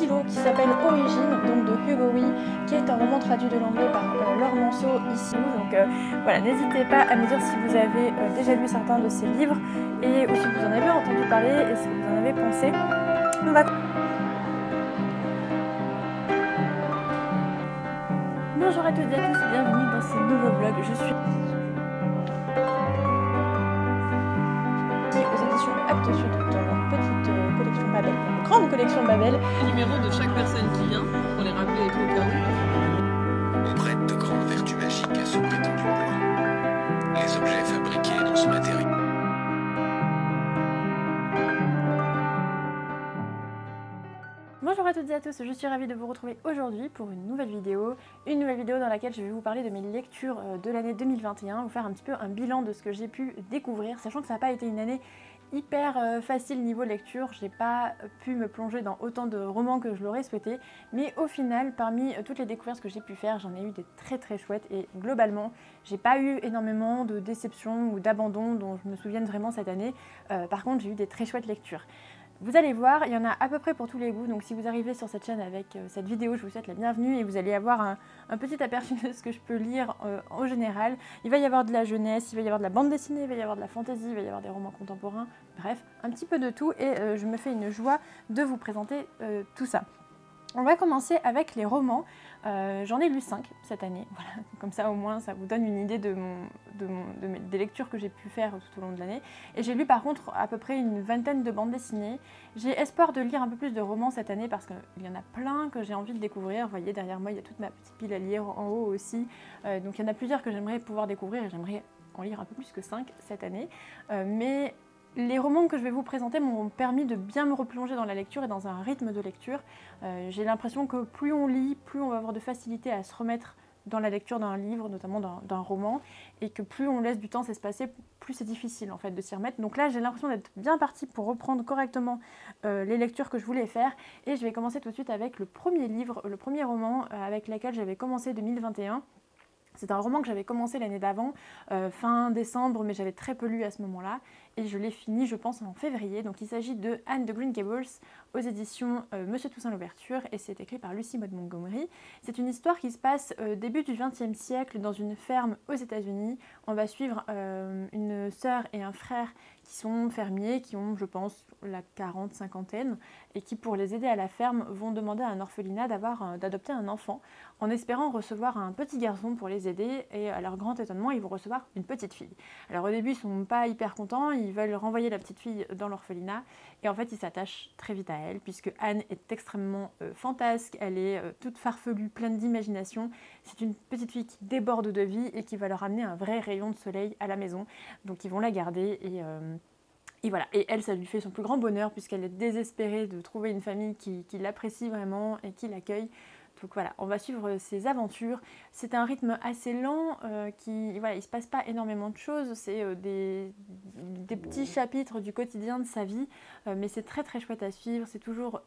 Silo qui s'appelle Origine, donc de Hugo Wee, qui est un roman traduit de l'anglais par Laure Manceau ici. Donc voilà, n'hésitez pas à me dire si vous avez déjà lu certains de ces livres et ou si vous en avez entendu parler et ce que vous en avez pensé. Bonjour à toutes et à tous, bienvenue dans ce nouveau vlog. Je suis aux éditions Actes Sud dans leur petite collection Babel, une grande collection Babel. Numéro de chaque personne qui vient pour les rappeler et tout au cas où. On prête de grandes vertus magiques à ce prétendu bois. Les objets fabriqués dans ce matériau. Bonjour à toutes et à tous, je suis ravie de vous retrouver aujourd'hui pour une nouvelle vidéo dans laquelle je vais vous parler de mes lectures de l'année 2021, vous faire un petit peu un bilan de ce que j'ai pu découvrir, sachant que ça n'a pas été une année hyper facile niveau lecture, j'ai pas pu me plonger dans autant de romans que je l'aurais souhaité, mais au final, parmi toutes les découvertes que j'ai pu faire, j'en ai eu des très chouettes et globalement, j'ai pas eu énormément de déceptions ou d'abandon dont je me souvienne vraiment cette année, par contre j'ai eu des très chouettes lectures. Vous allez voir, il y en a à peu près pour tous les goûts, donc si vous arrivez sur cette chaîne avec cette vidéo, je vous souhaite la bienvenue et vous allez avoir un petit aperçu de ce que je peux lire en général. Il va y avoir de la jeunesse, il va y avoir de la bande dessinée, il va y avoir de la fantaisie, il va y avoir des romans contemporains, bref, un petit peu de tout et je me fais une joie de vous présenter tout ça. On va commencer avec les romans. J'en ai lu 5 cette année, voilà. Comme ça au moins ça vous donne une idée des lectures que j'ai pu faire tout au long de l'année. Et j'ai lu par contre à peu près une vingtaine de bandes dessinées. J'ai espoir de lire un peu plus de romans cette année parce qu'il y en a plein que j'ai envie de découvrir. Vous voyez derrière moi il y a toute ma petite pile à lire en haut aussi. Donc il y en a plusieurs que j'aimerais pouvoir découvrir et j'aimerais en lire un peu plus que 5 cette année. Mais les romans que je vais vous présenter m'ont permis de bien me replonger dans la lecture et dans un rythme de lecture. J'ai l'impression que plus on lit, plus on va avoir de facilité à se remettre dans la lecture d'un livre, notamment d'un roman, et que plus on laisse du temps s'espacer, plus c'est difficile en fait de s'y remettre. Donc là j'ai l'impression d'être bien partie pour reprendre correctement les lectures que je voulais faire, et je vais commencer tout de suite avec le premier livre, le premier roman avec lequel j'avais commencé 2021. C'est un roman que j'avais commencé l'année d'avant, fin décembre, mais j'avais très peu lu à ce moment-là. Et je l'ai fini, je pense, en février. Donc il s'agit de Anne de Green Gables aux éditions Monsieur Toussaint Louverture et c'est écrit par Lucy Maud Montgomery. C'est une histoire qui se passe début du XXe siècle dans une ferme aux États-Unis. On va suivre une sœur et un frère qui sont fermiers, qui ont, je pense, la quarantaine et qui, pour les aider à la ferme, vont demander à un orphelinat d'adopter un enfant en espérant recevoir un petit garçon pour les aider et à leur grand étonnement, ils vont recevoir une petite fille. Alors au début, ils sont pas hyper contents, ils veulent renvoyer la petite fille dans l'orphelinat et en fait, ils s'attachent très vite à elle puisque Anne est extrêmement fantasque, elle est toute farfelue, pleine d'imagination. C'est une petite fille qui déborde de vie et qui va leur amener un vrai rayon de soleil à la maison. Donc ils vont la garder et voilà, et elle, ça lui fait son plus grand bonheur puisqu'elle est désespérée de trouver une famille qui l'apprécie vraiment et qui l'accueille. Donc voilà, on va suivre ses aventures. C'est un rythme assez lent, voilà, il ne se passe pas énormément de choses, c'est des petits chapitres du quotidien de sa vie, mais c'est très chouette à suivre, c'est toujours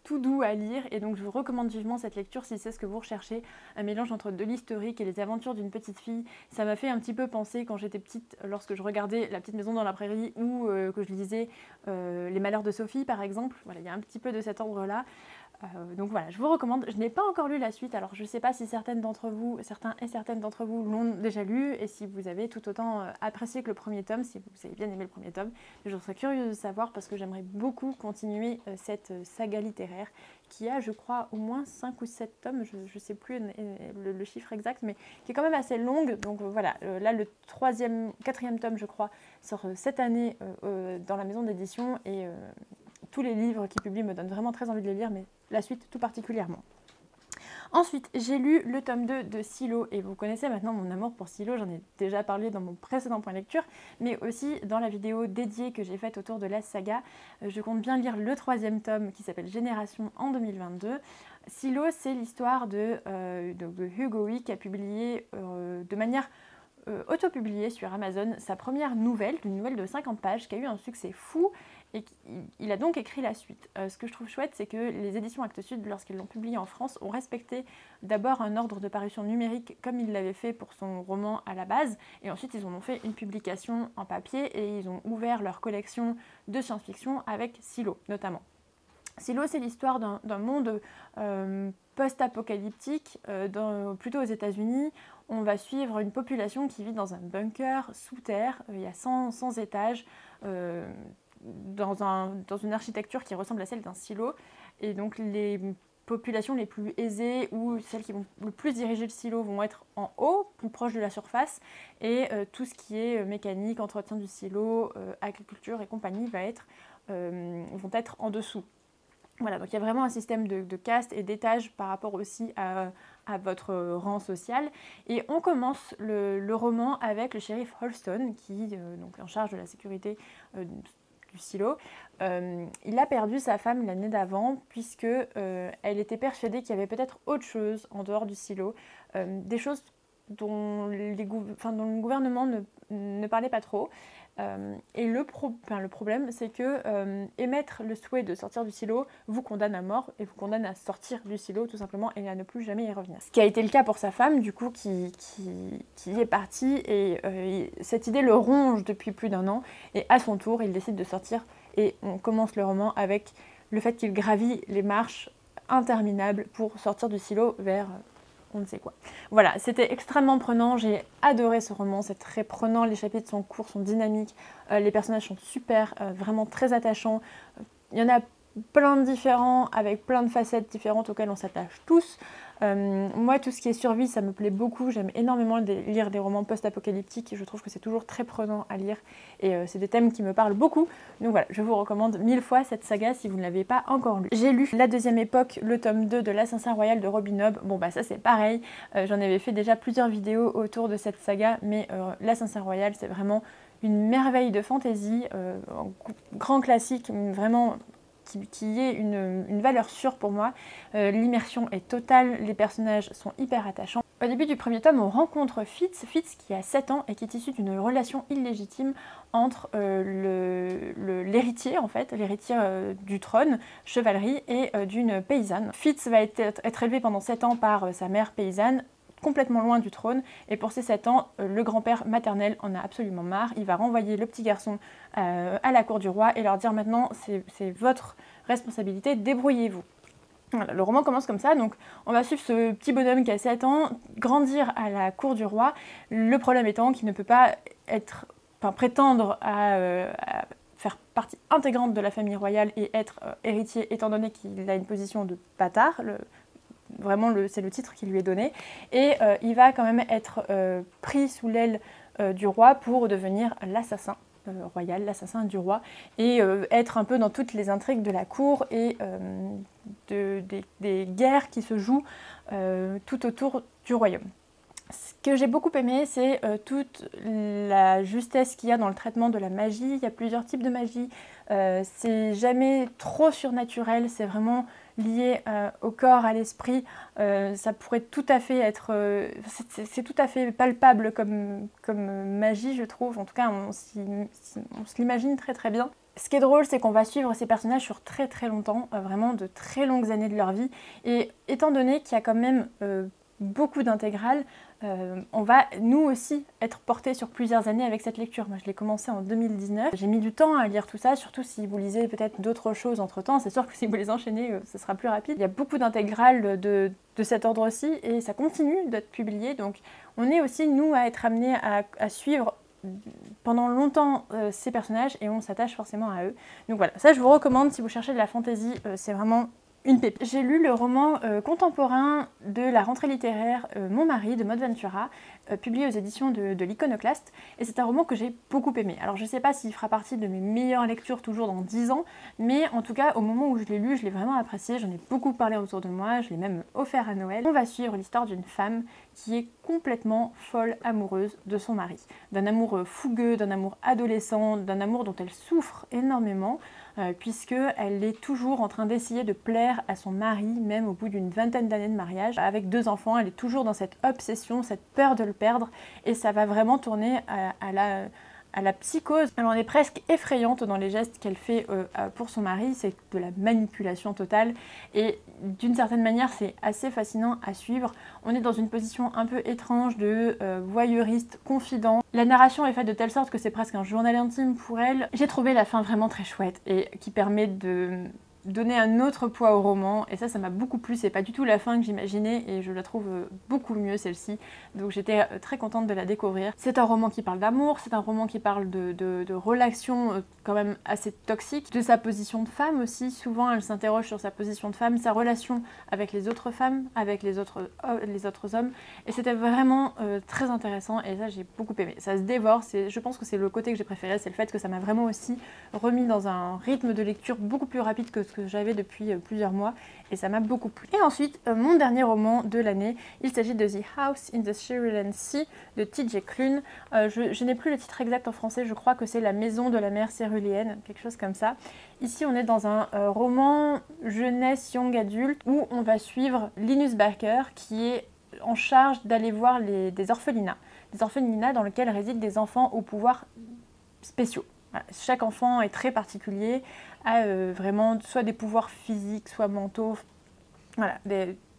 tout doux à lire et donc je vous recommande vivement cette lecture si c'est ce que vous recherchez, un mélange entre de l'historique et les aventures d'une petite fille. Ça m'a fait un petit peu penser quand j'étais petite, lorsque je regardais La petite maison dans la prairie ou que je lisais Les malheurs de Sophie par exemple. Voilà, il y a un petit peu de cet ordre là. Donc voilà, je vous recommande. Je n'ai pas encore lu la suite, alors je ne sais pas si certains et certaines d'entre vous l'ont déjà lu et si vous avez tout autant apprécié que le premier tome, si vous avez bien aimé le premier tome. Je serais curieuse de savoir parce que j'aimerais beaucoup continuer cette saga littéraire qui a, je crois, au moins 5 ou 7 tomes, je ne sais plus le chiffre exact, mais qui est quand même assez longue. Donc voilà, là le quatrième tome, je crois, sort cette année dans la maison d'édition et tous les livres qu'ils publient me donnent vraiment très envie de les lire, mais la suite tout particulièrement. Ensuite, j'ai lu le tome 2 de Silo, et vous connaissez maintenant mon amour pour Silo, j'en ai déjà parlé dans mon précédent point lecture, mais aussi dans la vidéo dédiée que j'ai faite autour de la saga. Je compte bien lire le 3e tome qui s'appelle Génération en 2022. Silo, c'est l'histoire de Hugo Wee qui a publié de manière auto-publiée sur Amazon sa première nouvelle, une nouvelle de 50 pages qui a eu un succès fou et il a donc écrit la suite. Ce que je trouve chouette, c'est que les éditions Actes Sud, lorsqu'ils l'ont publié en France, ont respecté d'abord un ordre de parution numérique comme ils l'avaient fait pour son roman à la base, et ensuite ils en ont fait une publication en papier et ils ont ouvert leur collection de science-fiction avec Silo notamment. Silo, c'est l'histoire d'un monde post-apocalyptique, plutôt aux États-Unis. On va suivre une population qui vit dans un bunker sous terre, il y a 100 étages, dans une architecture qui ressemble à celle d'un silo. Et donc les populations les plus aisées ou celles qui vont le plus diriger le silo vont être en haut, plus proche de la surface, et tout ce qui est mécanique, entretien du silo, agriculture et compagnie vont être en dessous. Voilà, donc il y a vraiment un système de caste et d'étages par rapport aussi à votre rang social. Et on commence le roman avec le shérif Holston, qui donc est en charge de la sécurité du silo. Il a perdu sa femme l'année d'avant, puisque elle était persuadée qu'il y avait peut-être autre chose en dehors du silo, des choses dont le gouvernement ne parlait pas trop. Et le problème, c'est que émettre le souhait de sortir du silo vous condamne à mort et vous condamne à sortir du silo tout simplement et à ne plus jamais y revenir. Ce qui a été le cas pour sa femme, du coup, qui est partie, et cette idée le ronge depuis plus d'1 an, et à son tour, il décide de sortir, et on commence le roman avec le fait qu'il gravit les marches interminables pour sortir du silo vers on ne sait quoi. Voilà, c'était extrêmement prenant, j'ai adoré ce roman, c'est très prenant, les chapitres sont courts, sont dynamiques, les personnages sont super, vraiment très attachants. Il y en a plein de différents, avec plein de facettes différentes auxquelles on s'attache tous. Moi, tout ce qui est survie, ça me plaît beaucoup, j'aime énormément lire des romans post-apocalyptiques, je trouve que c'est toujours très prenant à lire, et c'est des thèmes qui me parlent beaucoup. Donc voilà, je vous recommande 1000 fois cette saga si vous ne l'avez pas encore lu. J'ai lu La Deuxième Époque, le tome 2 de L'Assassin Royal de Robin Hobb. Bon bah ça c'est pareil, j'en avais fait déjà plusieurs vidéos autour de cette saga, mais L'Assassin Royal c'est vraiment une merveille de fantaisie, un grand classique, vraiment qui est une valeur sûre pour moi. L'immersion est totale, les personnages sont hyper attachants. Au début du premier tome, on rencontre Fitz qui a 7 ans et qui est issu d'une relation illégitime entre l'héritier, en fait, l'héritier du trône, chevalerie, et d'une paysanne. Fitz va être élevé pendant 7 ans par sa mère paysanne, complètement loin du trône, et pour ces 7 ans, le grand-père maternel en a absolument marre. Il va renvoyer le petit garçon à la cour du roi et leur dire maintenant c'est votre responsabilité, débrouillez-vous. Voilà, le roman commence comme ça, donc on va suivre ce petit bonhomme qui a 7 ans grandir à la cour du roi, le problème étant qu'il ne peut pas prétendre à faire partie intégrante de la famille royale et être héritier étant donné qu'il a une position de bâtard. Vraiment, c'est le titre qui lui est donné. Et il va quand même être pris sous l'aile du roi pour devenir l'assassin royal, l'assassin du roi, et être un peu dans toutes les intrigues de la cour et des guerres qui se jouent tout autour du royaume. Ce que j'ai beaucoup aimé, c'est toute la justesse qu'il y a dans le traitement de la magie. Il y a plusieurs types de magie. C'est jamais trop surnaturel, c'est vraiment lié au corps, à l'esprit. Ça pourrait tout à fait être... c'est tout à fait palpable comme magie, je trouve. En tout cas, on se l'imagine très très bien. Ce qui est drôle, c'est qu'on va suivre ces personnages sur très très longtemps, vraiment de très longues années de leur vie. Et étant donné qu'il y a quand même beaucoup d'intégrales, on va nous aussi être portés sur plusieurs années avec cette lecture. Moi je l'ai commencé en 2019, j'ai mis du temps à lire tout ça, surtout si vous lisez peut-être d'autres choses entre temps, c'est sûr que si vous les enchaînez ce sera plus rapide. Il y a beaucoup d'intégrales de cet ordre-ci et ça continue d'être publié, donc on est aussi nous à être amenés à suivre pendant longtemps ces personnages et on s'attache forcément à eux. Donc voilà, ça je vous recommande si vous cherchez de la fantaisie, c'est vraiment une pépite. J'ai lu le roman contemporain de la rentrée littéraire Mon mari de Maud Ventura, publié aux éditions de l'Iconoclaste, et c'est un roman que j'ai beaucoup aimé. Alors je sais pas s'il fera partie de mes meilleures lectures toujours dans 10 ans, mais en tout cas au moment où je l'ai lu, je l'ai vraiment apprécié, j'en ai beaucoup parlé autour de moi, je l'ai même offert à Noël. On va suivre l'histoire d'une femme qui est complètement folle amoureuse de son mari, d'un amour fougueux, d'un amour adolescent, d'un amour dont elle souffre énormément, puisqu'elle est toujours en train d'essayer de plaire à son mari, même au bout d'une vingtaine d'années de mariage. Avec 2 enfants, elle est toujours dans cette obsession, cette peur de le perdre, et ça va vraiment tourner à la psychose. Elle en est presque effrayante dans les gestes qu'elle fait pour son mari, c'est de la manipulation totale, et d'une certaine manière c'est assez fascinant à suivre. On est dans une position un peu étrange de voyeuriste, confident. La narration est faite de telle sorte que c'est presque un journal intime pour elle. J'ai trouvé la fin vraiment très chouette et qui permet de donné un autre poids au roman et ça m'a beaucoup plu. C'est pas du tout la fin que j'imaginais et je la trouve beaucoup mieux celle-ci. Donc j'étais très contente de la découvrir. C'est un roman qui parle d'amour, c'est un roman qui parle de relations quand même assez toxiques, de sa position de femme aussi. Souvent elle s'interroge sur sa position de femme, sa relation avec les autres femmes, avec les autres hommes et c'était vraiment très intéressant et ça j'ai beaucoup aimé. Ça se dévore, je pense que c'est le côté que j'ai préféré, c'est le fait que ça m'a vraiment aussi remis dans un rythme de lecture beaucoup plus rapide que ce que j'avais depuis plusieurs mois et ça m'a beaucoup plu. Et ensuite, mon dernier roman de l'année, il s'agit de The House in the Cerulean Sea de T.J. Klune. Je n'ai plus le titre exact en français, je crois que c'est La maison de la mer céruléenne, quelque chose comme ça. Ici, on est dans un roman jeunesse young adulte où on va suivre Linus Baker qui est en charge d'aller voir des orphelinats dans lesquels résident des enfants au pouvoir spéciaux. Voilà. Chaque enfant est très particulier, a vraiment soit des pouvoirs physiques, soit mentaux, voilà,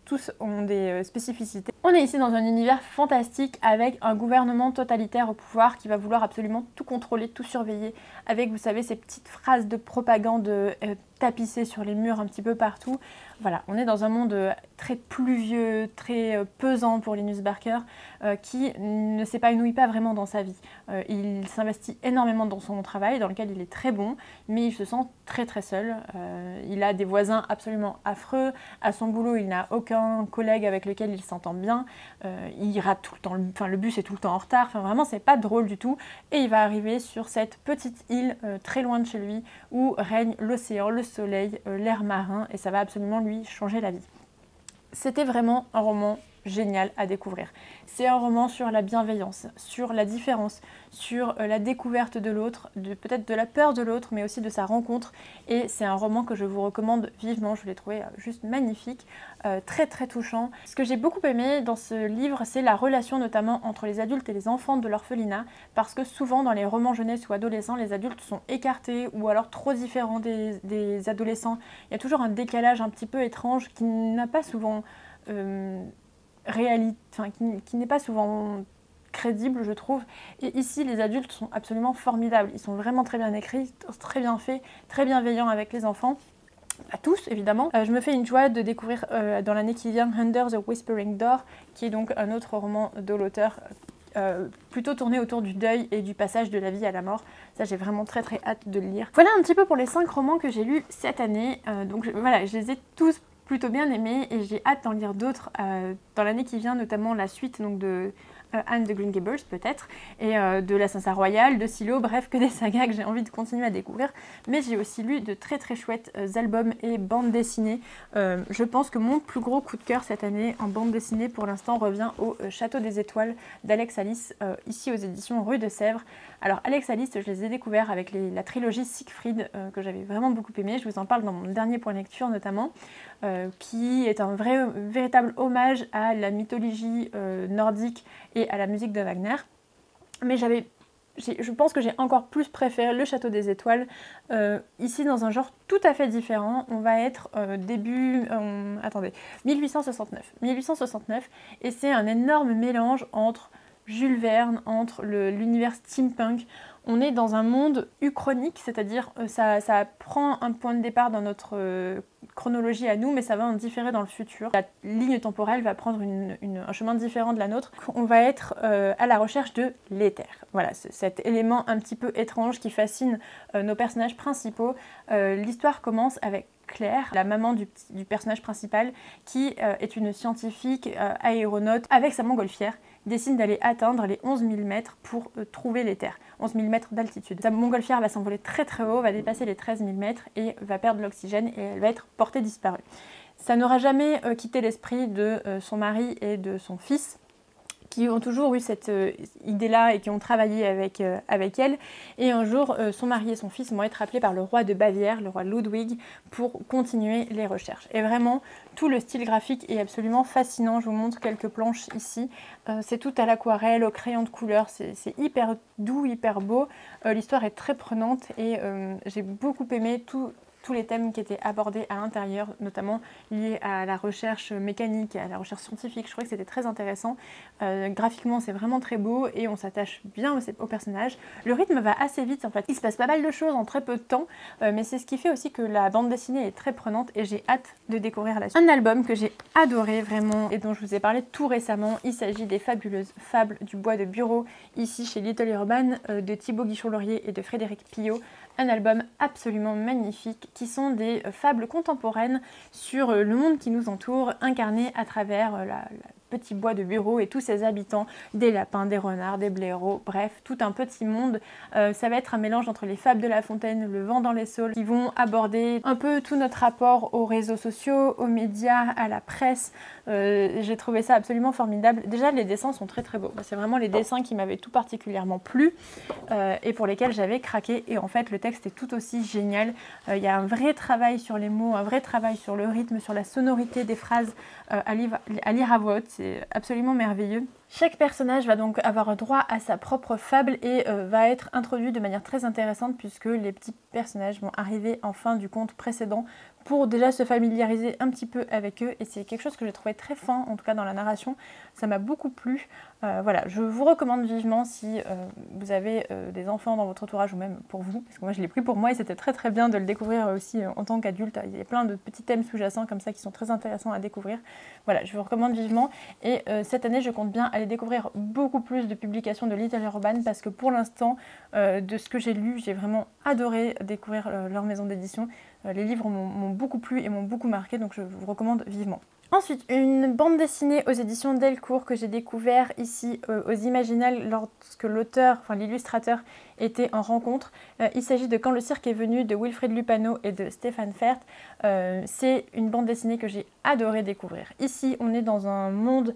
tous ont des spécificités. On est ici dans un univers fantastique avec un gouvernement totalitaire au pouvoir qui va vouloir absolument tout contrôler, tout surveiller, avec, vous savez, ces petites phrases de propagande tapissées sur les murs un petit peu partout. Voilà, on est dans un monde très pluvieux, très pesant pour Linus Baker, qui ne s'épanouit pas vraiment dans sa vie. Il s'investit énormément dans son travail, dans lequel il est très bon, mais il se sent très très seul. Il a des voisins absolument affreux. À son boulot, il n'a aucun collègue avec lequel il s'entend bien. Il rate tout le temps, le bus est tout le temps en retard. Enfin, vraiment, c'est pas drôle du tout. Et il va arriver sur cette petite île très loin de chez lui, où règne l'océan, le soleil, l'air marin, et ça va absolument lui changer la vie. C'était vraiment un roman génial à découvrir. C'est un roman sur la bienveillance, sur la différence, sur la découverte de l'autre, peut-être de la peur de l'autre, mais aussi de sa rencontre. Et c'est un roman que je vous recommande vivement, je l'ai trouvé juste magnifique, très très touchant. Ce que j'ai beaucoup aimé dans ce livre, c'est la relation notamment entre les adultes et les enfants de l'orphelinat, parce que souvent dans les romans jeunesse ou adolescents, les adultes sont écartés ou alors trop différents des adolescents. Il y a toujours un décalage un petit peu étrange qui n'a pas souvent qui n'est pas souvent crédible, je trouve. Et ici, les adultes sont absolument formidables. Ils sont vraiment très bien écrits, très bien faits, très bienveillants avec les enfants. Pas tous, évidemment. Je me fais une joie de découvrir dans l'année qui vient Under the Whispering Door, qui est donc un autre roman de l'auteur plutôt tourné autour du deuil et du passage de la vie à la mort. Ça, j'ai vraiment très très hâte de le lire. Voilà un petit peu pour les 5 romans que j'ai lus cette année. Donc voilà, je les ai tous plutôt bien aimé et j'ai hâte d'en lire d'autres dans l'année qui vient, notamment la suite donc, de Anne de Green Gables peut-être, et de l'Assassin Royal, de Silo, bref que des sagas que j'ai envie de continuer à découvrir. Mais j'ai aussi lu de très très chouettes albums et bandes dessinées. Je pense que mon plus gros coup de cœur cette année en bande dessinée pour l'instant revient au Château des Étoiles d'Alex Alice, ici aux éditions Rue de Sèvres. Alors Alex Alice, je les ai découverts avec la trilogie Siegfried que j'avais vraiment beaucoup aimé. Je vous en parle dans mon dernier point lecture notamment, qui est un véritable hommage à la mythologie nordique et à la musique de Wagner. Mais je pense que j'ai encore plus préféré le Château des Étoiles, ici dans un genre tout à fait différent. On va être début, 1869, et c'est un énorme mélange entre Jules Verne, entre l'univers steampunk. On est dans un monde uchronique, c'est-à-dire ça prend un point de départ dans notre chronologie à nous, mais ça va en différer dans le futur. La ligne temporelle va prendre un chemin différent de la nôtre. On va être à la recherche de l'éther. Voilà, cet élément un petit peu étrange qui fascine nos personnages principaux. L'histoire commence avec Claire, la maman du personnage principal, qui est une scientifique aéronaute avec sa montgolfière, décide d'aller atteindre les 11 000 mètres pour trouver l'éther. 11 000 mètres d'altitude. Sa montgolfière va s'envoler très très haut, va dépasser les 13 000 mètres et va perdre l'oxygène et elle va être portée disparue. Ça n'aura jamais quitté l'esprit de son mari et de son fils, qui ont toujours eu cette idée-là et qui ont travaillé avec elle. Et un jour, son mari et son fils vont être appelés par le roi de Bavière, le roi Ludwig, pour continuer les recherches. Et vraiment, tout le style graphique est absolument fascinant. Je vous montre quelques planches ici. C'est tout à l'aquarelle, au crayon de couleur. C'est hyper doux, hyper beau. L'histoire est très prenante et j'ai beaucoup aimé tout tous les thèmes qui étaient abordés à l'intérieur, notamment liés à la recherche mécanique, à la recherche scientifique. Je trouvais que c'était très intéressant. Graphiquement, c'est vraiment très beau et on s'attache bien au personnage. Le rythme va assez vite en fait. Il se passe pas mal de choses en très peu de temps, mais c'est ce qui fait aussi que la bande dessinée est très prenante et j'ai hâte de découvrir la suite. Un album que j'ai adoré vraiment et dont je vous ai parlé tout récemment, il s'agit des fabuleuses Fables du bois de bureau, ici chez Little Urban, de Thibaut Guichon-Laurier et de Frédéric Pillot. Un album absolument magnifique qui sont des fables contemporaines sur le monde qui nous entoure, incarnées à travers le petit bois de bureau et tous ses habitants, des lapins, des renards, des blaireaux, bref, tout un petit monde. Ça va être un mélange entre les fables de La Fontaine, Le vent dans les saules, qui vont aborder un peu tout notre rapport aux réseaux sociaux, aux médias, à la presse. J'ai trouvé ça absolument formidable. Déjà, les dessins sont très très beaux. C'est vraiment les dessins qui m'avaient tout particulièrement plu et pour lesquels j'avais craqué. Et en fait, le texte est tout aussi génial. Il y a un vrai travail sur les mots, un vrai travail sur le rythme, sur la sonorité des phrases à lire à voix haute. C'est absolument merveilleux. Chaque personnage va donc avoir droit à sa propre fable et va être introduit de manière très intéressante puisque les petits personnages vont arriver en fin du conte précédent pour déjà se familiariser un petit peu avec eux et c'est quelque chose que j'ai trouvé très fin, en tout cas dans la narration, ça m'a beaucoup plu. Voilà, je vous recommande vivement si vous avez des enfants dans votre entourage ou même pour vous, parce que moi je l'ai pris pour moi et c'était très très bien de le découvrir aussi en tant qu'adulte. Il y a plein de petits thèmes sous-jacents comme ça qui sont très intéressants à découvrir. Voilà, je vous recommande vivement et cette année je compte bien aller découvrir beaucoup plus de publications de Little Urban parce que pour l'instant, de ce que j'ai lu, j'ai vraiment adoré découvrir leur maison d'édition. Les livres m'ont beaucoup plu et m'ont beaucoup marqué, donc je vous recommande vivement. Ensuite, une bande dessinée aux éditions Delcourt que j'ai découvert ici aux Imaginales lorsque l'auteur, enfin l'illustrateur, était en rencontre. Il s'agit de Quand le cirque est venu de Wilfrid Lupano et de Stéphane Fert. C'est une bande dessinée que j'ai adoré découvrir. Ici, on est dans un monde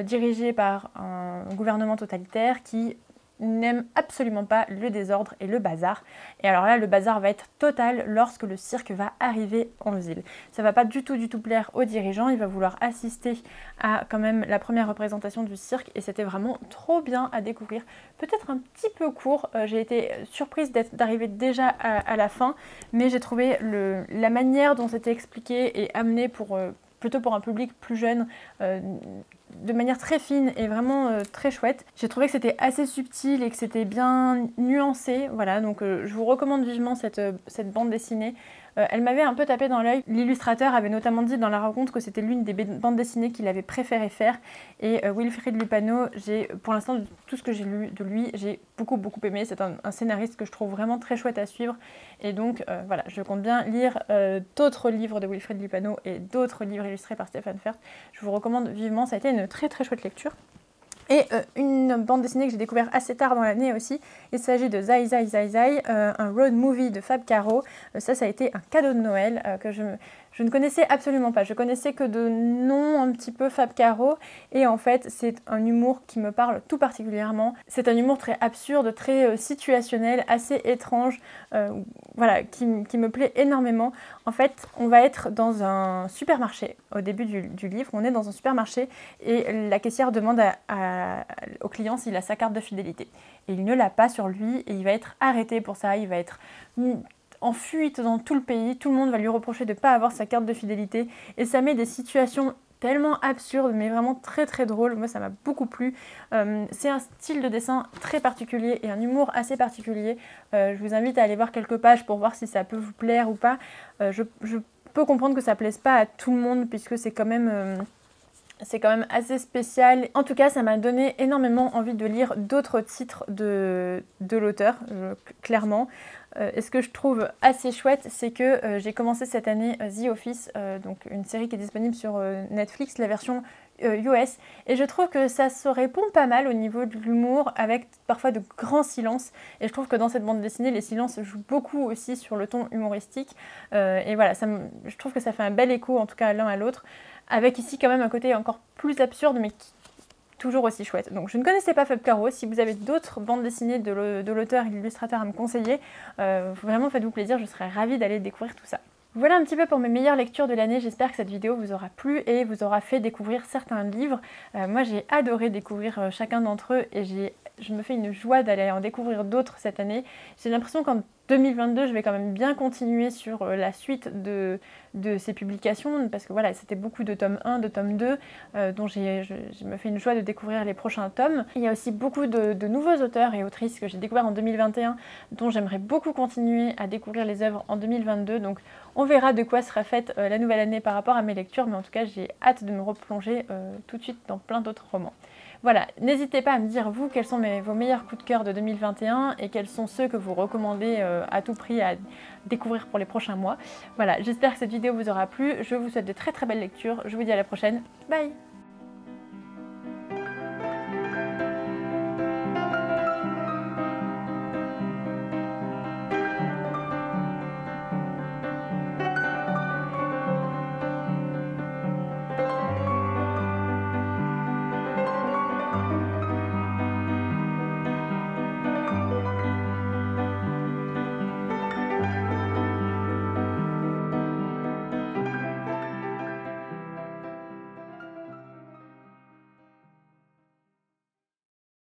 dirigé par un gouvernement totalitaire qui n'aime absolument pas le désordre et le bazar. Et alors là, le bazar va être total lorsque le cirque va arriver en ville. Ça va pas du tout plaire aux dirigeants. Il va vouloir assister à quand même la première représentation du cirque et c'était vraiment trop bien à découvrir. Peut-être un petit peu court. J'ai été surprise d'arriver déjà à la fin, mais j'ai trouvé la manière dont c'était expliqué et amené plutôt pour un public plus jeune, de manière très fine et vraiment très chouette. J'ai trouvé que c'était assez subtil et que c'était bien nuancé. Voilà, donc je vous recommande vivement cette bande dessinée. Elle m'avait un peu tapé dans l'œil. L'illustrateur avait notamment dit dans la rencontre que c'était l'une des bandes dessinées qu'il avait préféré faire. Et Wilfrid Lupano, pour l'instant, de tout ce que j'ai lu de lui, j'ai beaucoup aimé. C'est un scénariste que je trouve vraiment très chouette à suivre. Et donc voilà, je compte bien lire d'autres livres de Wilfrid Lupano et d'autres livres illustrés par Stéphane Fert. Je vous recommande vivement, ça a été une très chouette lecture. Et une bande dessinée que j'ai découvert assez tard dans l'année aussi, il s'agit de Zai Zai Zai Zai, un road movie de Fab Caro. Ça a été un cadeau de Noël que je ne connaissais absolument pas. Je connaissais que de nom un petit peu Fab Caro et en fait c'est un humour qui me parle tout particulièrement. C'est un humour très absurde, très situationnel, assez étrange, voilà, qui me plaît énormément. En fait, on va être dans un supermarché au début du livre. On est dans un supermarché et la caissière demande au client s'il a sa carte de fidélité. Et il ne l'a pas sur lui et il va être arrêté pour ça. Il va être en fuite dans tout le pays. Tout le monde va lui reprocher de ne pas avoir sa carte de fidélité. Et ça met des situations tellement absurdes, mais vraiment très drôles. Moi, ça m'a beaucoup plu. C'est un style de dessin très particulier et un humour assez particulier. Je vous invite à aller voir quelques pages pour voir si ça peut vous plaire ou pas. Je peux comprendre que ça ne plaise pas à tout le monde puisque c'est quand même assez spécial. En tout cas, ça m'a donné énormément envie de lire d'autres titres de l'auteur, clairement. Et ce que je trouve assez chouette, c'est que j'ai commencé cette année The Office, donc une série qui est disponible sur Netflix, la version US, et je trouve que ça se répond pas mal au niveau de l'humour, avec parfois de grands silences, et je trouve que dans cette bande dessinée, les silences jouent beaucoup aussi sur le ton humoristique, et voilà, je trouve que ça fait un bel écho, en tout cas l'un à l'autre, avec ici quand même un côté encore plus absurde, mais toujours aussi chouette. Donc je ne connaissais pas Fab Caro. Si vous avez d'autres bandes dessinées de l'auteur et de l'illustrateur à me conseiller, vraiment faites-vous plaisir, je serais ravie d'aller découvrir tout ça. Voilà un petit peu pour mes meilleures lectures de l'année. J'espère que cette vidéo vous aura plu et vous aura fait découvrir certains livres. Moi j'ai adoré découvrir chacun d'entre eux et je me fais une joie d'aller en découvrir d'autres cette année. J'ai l'impression qu'en 2022, je vais quand même bien continuer sur la suite de ces publications, parce que voilà, c'était beaucoup de tome 1, de tome 2, dont je me fais une joie de découvrir les prochains tomes. Il y a aussi beaucoup de nouveaux auteurs et autrices que j'ai découverts en 2021, dont j'aimerais beaucoup continuer à découvrir les œuvres en 2022, donc on verra de quoi sera faite la nouvelle année par rapport à mes lectures, mais en tout cas j'ai hâte de me replonger tout de suite dans plein d'autres romans. Voilà, n'hésitez pas à me dire vous quels sont vos meilleurs coups de cœur de 2021 et quels sont ceux que vous recommandez à tout prix à découvrir pour les prochains mois. Voilà, j'espère que cette vidéo vous aura plu, je vous souhaite de très très belles lectures, je vous dis à la prochaine, bye!